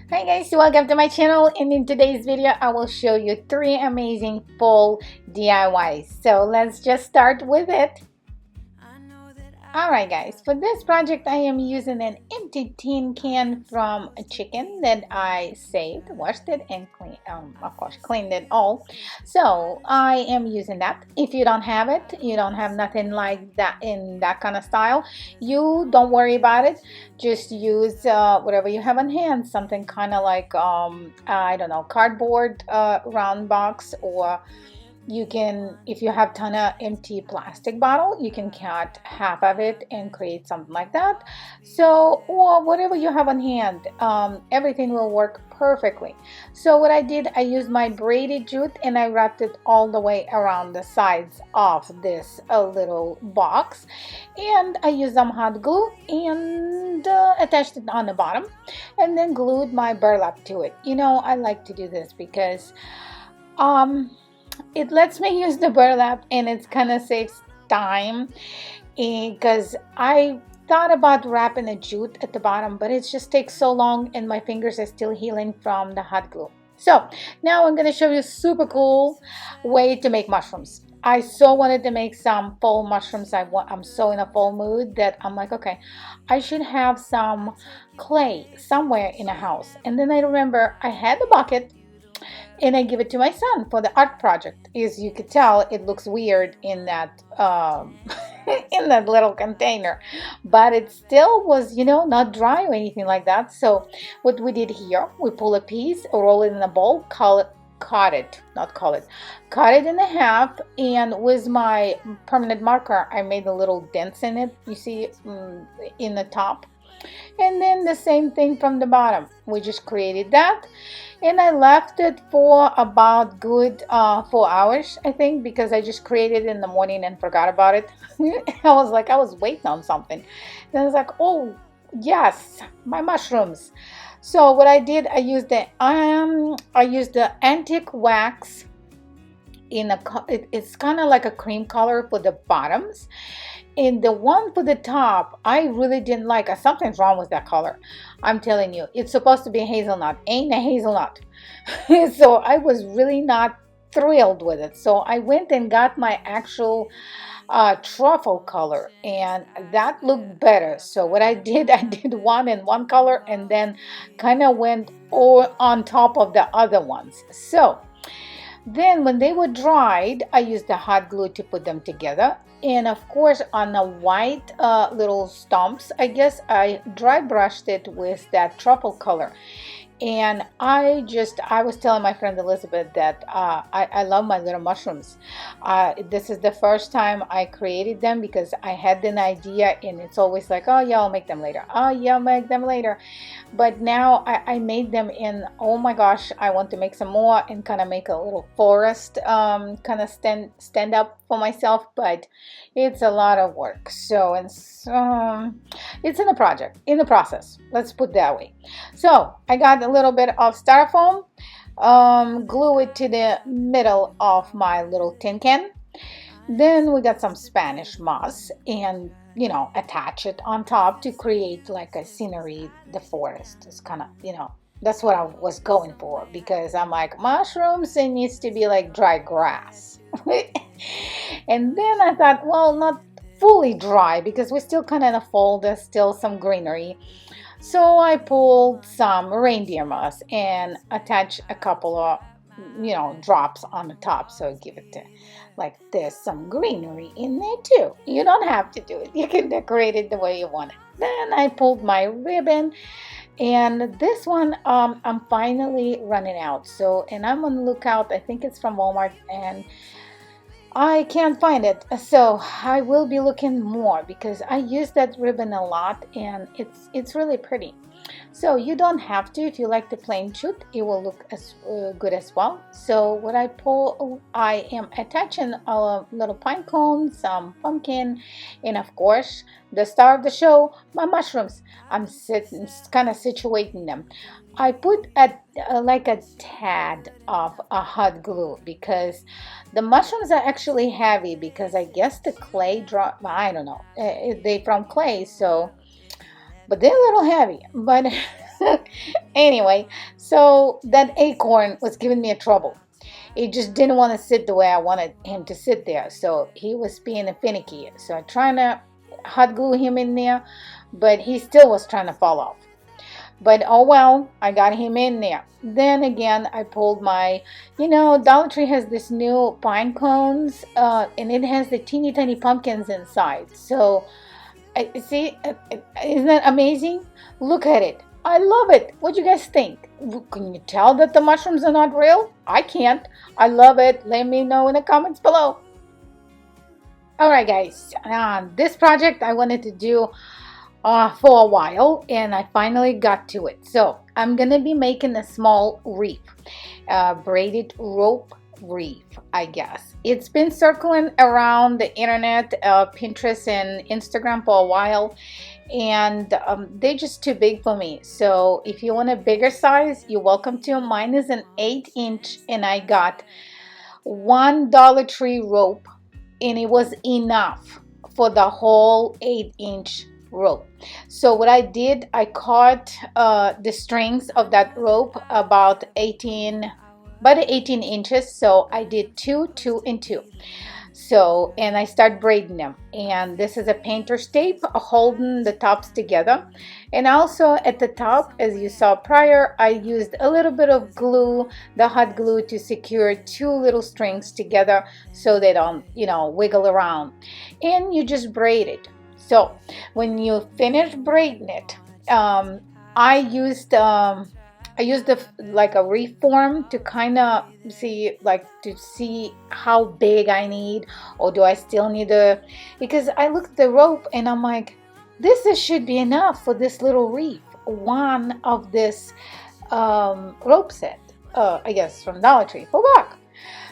Hi guys, welcome to my channel, and in today's video I will show you 3 amazing fall DIYs. So let's just start with it. Alright guys, for this project I am using an empty tin can from a chicken that I saved, washed it, and cleaned, of course cleaned it all. So I am using that. If you don't have it, you don't have nothing like that in that kind of style, you don't worry about it. Just use whatever you have on hand, something kind of like I don't know, cardboard round box, or you can, if you have ton of empty plastic bottle, you can cut half of it and create something like that. So, or whatever you have on hand, everything will work perfectly. So what I did, I used my braided jute and I wrapped it all the way around the sides of this little box, and I used some hot glue and attached it on the bottom, and then glued my burlap to it. You know, I like to do this because it lets me use the burlap, and it's kind of saves time, because I thought about wrapping a jute at the bottom, but it just takes so long and my fingers are still healing from the hot glue. So now I'm going to show you a super cool way to make mushrooms. I so wanted to make some fall mushrooms. I'm so in a fall mood that I'm like, okay, I should have some clay somewhere in the house. And then I remember I had the bucket, and I give it to my son for the art project. As you could tell, it looks weird in that in that little container, but it still was, you know, not dry or anything like that. So what we did here, we pull a piece, roll it in a bowl, cut it in half, and with my permanent marker I made a little dents in it, you see, in the top. And then the same thing from the bottom. We just created that, and I left it for about good 4 hours, I think, because I just created it in the morning and forgot about it. I was waiting on something, and I was like, oh yes, my mushrooms. So what I did, I used the antique wax in it's kind of like a cream color for the bottoms. And the one for the top, I really didn't like. Something's wrong with that color. I'm telling you, it's supposed to be hazelnut. Ain't a hazelnut. So I was really not thrilled with it. So I went and got my actual truffle color, and that looked better. So what I did, I did one in one color and then kind of went on top of the other ones. So then when they were dried, I used the hot glue to put them together. And of course, on the white little stumps, I guess I dry brushed it with that truffle color. And I was telling my friend Elizabeth that I love my little mushrooms. This is the first time I created them, because I had an idea and it's always like, oh yeah, I'll make them later. Oh yeah, I'll make them later. But now I made them, and oh my gosh, I want to make some more and kind of make a little forest, kind of stand up for myself. But it's a lot of work. So it's in the process. Let's put it that way. So I got a little bit of styrofoam, glue it to the middle of my little tin can. Then we got some Spanish moss, and you know, attach it on top to create like a scenery. The forest is kind of, you know, that's what I was going for, because I'm like, mushrooms, it needs to be like dry grass. And then I thought, well, not fully dry, because we're still kind of in a fall, there's still some greenery. So I pulled some reindeer moss and attached a couple of, you know, drops on the top, so give it to, like, there's some greenery in there too. You don't have to do it, you can decorate it the way you want it. Then I pulled my ribbon, and this one I'm finally running out. So, and I'm on the lookout, I think it's from Walmart, and I can't find it, so I will be looking more, because I use that ribbon a lot and it's really pretty. So you don't have to. If you like the plain jute, it will look as good as well. So what I pull, I am attaching a little pine cone, some pumpkin, and of course the star of the show, my mushrooms. I'm kind of situating them. I put like a tad of a hot glue, because the mushrooms are actually heavy, because I guess the clay I don't know, they from clay, so, but they're a little heavy. But Anyway, so that acorn was giving me a trouble. He just didn't want to sit the way I wanted him to sit there. So he was being finicky. So I'm trying to hot glue him in there, but he still was trying to fall off. But oh well, I got him in there. Then again, I pulled my, Dollar Tree has this new pine cones, and it has the teeny tiny pumpkins inside. So, see, isn't that amazing? Look at it. I love it. What do you guys think? Can you tell that the mushrooms are not real? I can't. I love it. Let me know in the comments below. All right, guys. This project I wanted to do for a while, and I finally got to it. So I'm gonna be making a small wreath, braided rope wreath, I guess. It's been circling around the internet, Pinterest and Instagram for a while, and they're just too big for me. So if you want a bigger size, you're welcome to. Mine is an 8-inch, and I got one Dollar Tree rope, and it was enough for the whole 8-inch rope. So what I did, I cut the strings of that rope about 18 inches. So I did two and two. So, and I start braiding them, and this is a painter's tape holding the tops together. And also at the top, as you saw prior, I used a little bit of glue, the hot glue, to secure two little strings together so they don't, wiggle around. And you just braid it. So when you finish braiding it, I used like a reform to kind of see, how big I need, or do I still need because I looked at the rope and I'm like, this should be enough for this little wreath, one of this rope set, I guess from Dollar Tree for $1.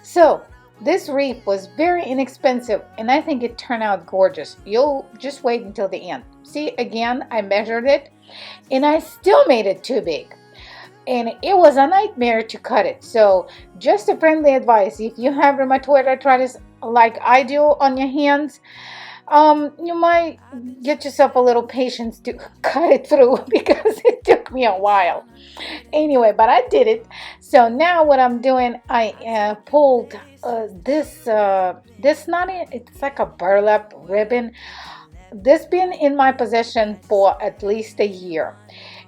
So this wreath was very inexpensive, and I think it turned out gorgeous. You'll just wait until the end. See, again, I measured it, and I still made it too big. And it was a nightmare to cut it. So just a friendly advice, if you have rheumatoid arthritis like I do on your hands, you might get yourself a little patience to cut it through, because it took me a while. Anyway, but I did it. So now what I'm doing, I pulled this knotty, it's like a burlap ribbon. This been in my possession for at least a year,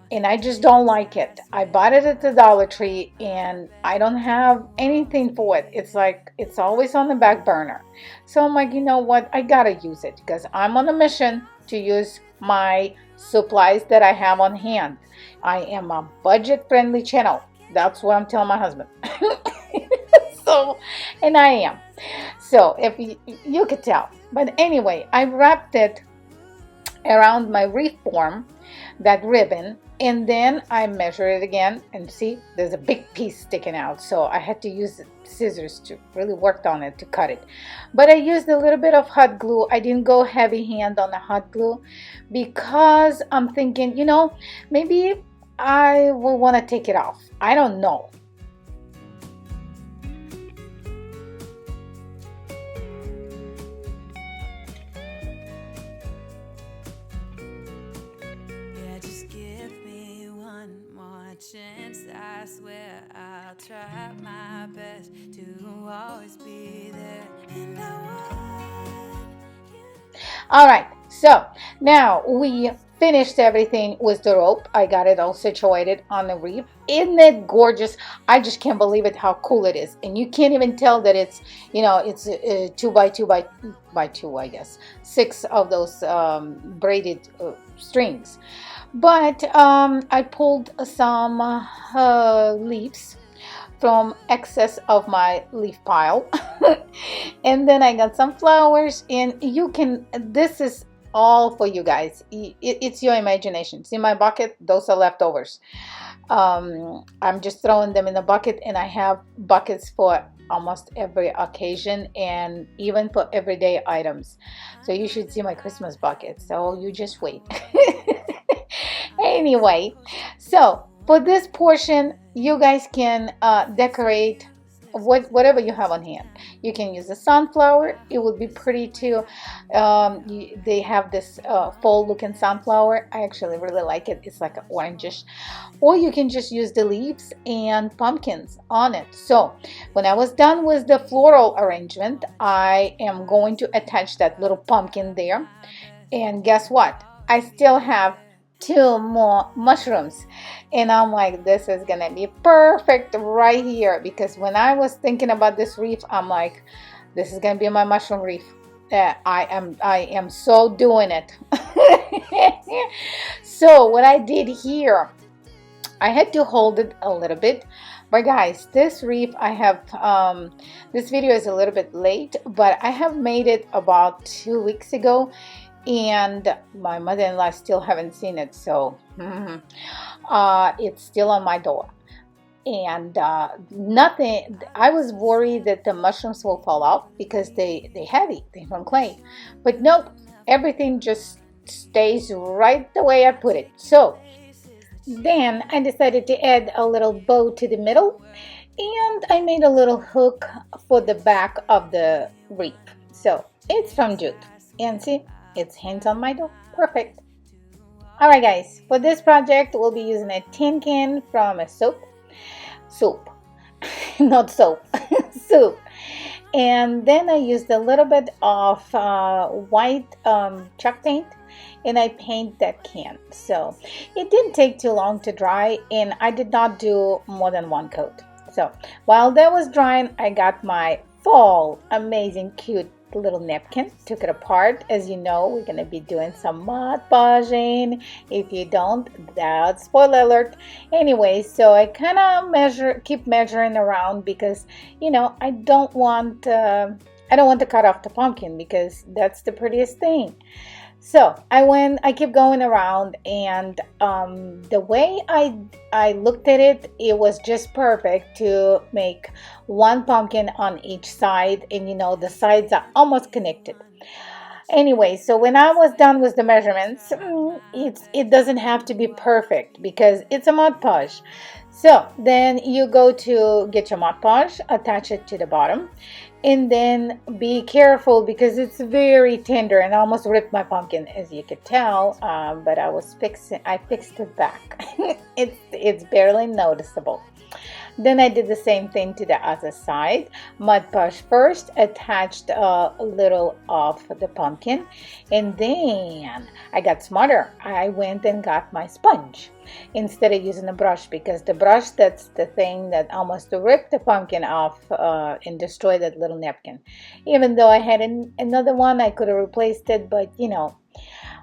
and I just don't like it. I bought it at the Dollar Tree, and I don't have anything for it. It's like it's always on the back burner. So I'm like, you know what? I gotta use it, because I'm on a mission to use my supplies that I have on hand. I am a budget-friendly channel. That's what I'm telling my husband. So, and I am. So if you could tell. But anyway, I wrapped it around my wreath form, that ribbon, and then I measure it again, and see, there's a big piece sticking out. So I had to use scissors to really work on it to cut it. But I used a little bit of hot glue. I didn't go heavy hand on the hot glue, because I'm thinking, maybe I will want to take it off. I don't know. Chance, I swear I'll try my best to always be there. And all right, so now we finished everything with the rope. I got it all situated on the wreath. Isn't it gorgeous? I just can't believe it, how cool it is. And you can't even tell that it's, it's 2 by 2 by 2, I guess. 6 of those braided strings. But I pulled some leaves from excess of my leaf pile. And then I got some flowers, and this is all for you guys. It's your imagination. See my bucket? Those are leftovers. I'm just throwing them in the bucket, and I have buckets for almost every occasion, and even for everyday items. So you should see my Christmas bucket. So you just wait. Anyway, so for this portion, you guys can decorate whatever you have on hand. You can use a sunflower. It would be pretty too. They have this fall looking sunflower. I actually really like it. It's like an orangish. Or you can just use the leaves and pumpkins on it. So when I was done with the floral arrangement, I am going to attach that little pumpkin there. And guess what? I still have two more mushrooms. And I'm like, this is gonna be perfect right here, because when I was thinking about this wreath, I'm like, this is gonna be my mushroom wreath. I am so doing it. So what I did here, I had to hold it a little bit. But guys, this wreath I have, this video is a little bit late, but I have made it about 2 weeks ago, and my mother-in-law still haven't seen it, so it's still on my door. And nothing, I was worried that the mushrooms will fall off because they heavy, they're from clay, but nope, everything just stays right the way I put it. So then I decided to add a little bow to the middle, and I made a little hook for the back of the wreath. So it's from jute, and see, it's hangs on my door. Perfect. Alright guys, for this project we'll be using a tin can from a soup, not soap, soup. And then I used a little bit of white chalk paint, and I paint that can. So it didn't take too long to dry, and I did not do more than one coat. So while that was drying, I got my fall amazing cute little napkin, took it apart. As you know, we're gonna be doing some Mod Podging. If you don't, that's spoiler alert. Anyway, so I kind of keep measuring around, because you know I don't want to cut off the pumpkin, because that's the prettiest thing. So I keep going around, and the way I looked at it, it was just perfect to make one pumpkin on each side, and you know the sides are almost connected. Anyway, so when I was done with the measurements, it doesn't have to be perfect because it's a Mod Podge. So then you go to get your Mod Podge, attach it to the bottom, and then be careful because it's very tender, and I almost ripped my pumpkin, as you could tell, but I fixed it back. It's barely noticeable. Then I did the same thing to the other side. Mod Podge first, attached a little of the pumpkin, and then I got smarter. I went and got my sponge instead of using a brush, because the brush, that's the thing that almost ripped the pumpkin off and destroyed that little napkin. Even though I had another one, I could have replaced it, but you know,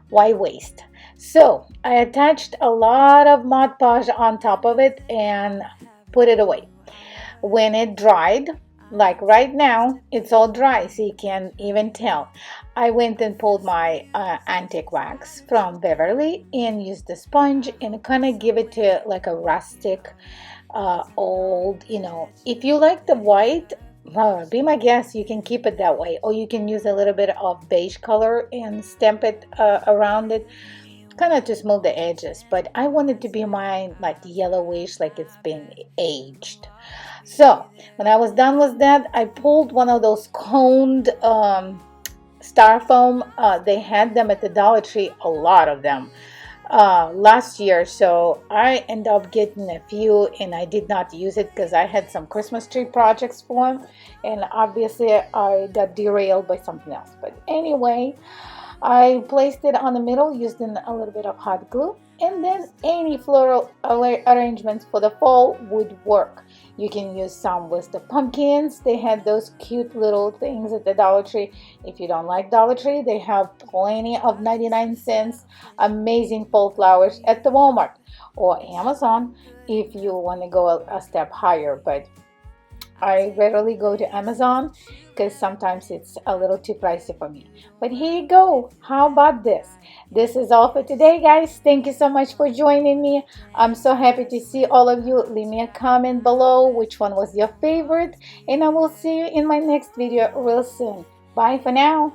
why waste? So I attached a lot of Mod Podge on top of it and put it away. When it dried, like right now, it's all dry, so you can't even tell. I went and pulled my antique wax from Beverly and used the sponge and kind of give it to like a rustic, old, you know. If you like the white, be my guest, you can keep it that way, or you can use a little bit of beige color and stamp it around it, kind of to smooth the edges. But I wanted to be mine like yellowish, like it's been aged. So when I was done with that, I pulled one of those coned styrofoam. They had them at the Dollar Tree, a lot of them, last year. So I ended up getting a few, and I did not use it because I had some Christmas tree projects for them, and obviously I got derailed by something else. But anyway, I placed it on the middle using a little bit of hot glue, and then any floral arrangements for the fall would work. You can use some with the pumpkins. They had those cute little things at the Dollar Tree. If you don't like Dollar Tree, they have plenty of 99 cents amazing fall flowers at the Walmart or Amazon if you want to go a step higher. But I rarely go to Amazon because sometimes it's a little too pricey for me. But here you go. How about this? This is all for today, guys. Thank you so much for joining me. I'm so happy to see all of you. Leave me a comment below which one was your favorite, and I will see you in my next video real soon. Bye for now.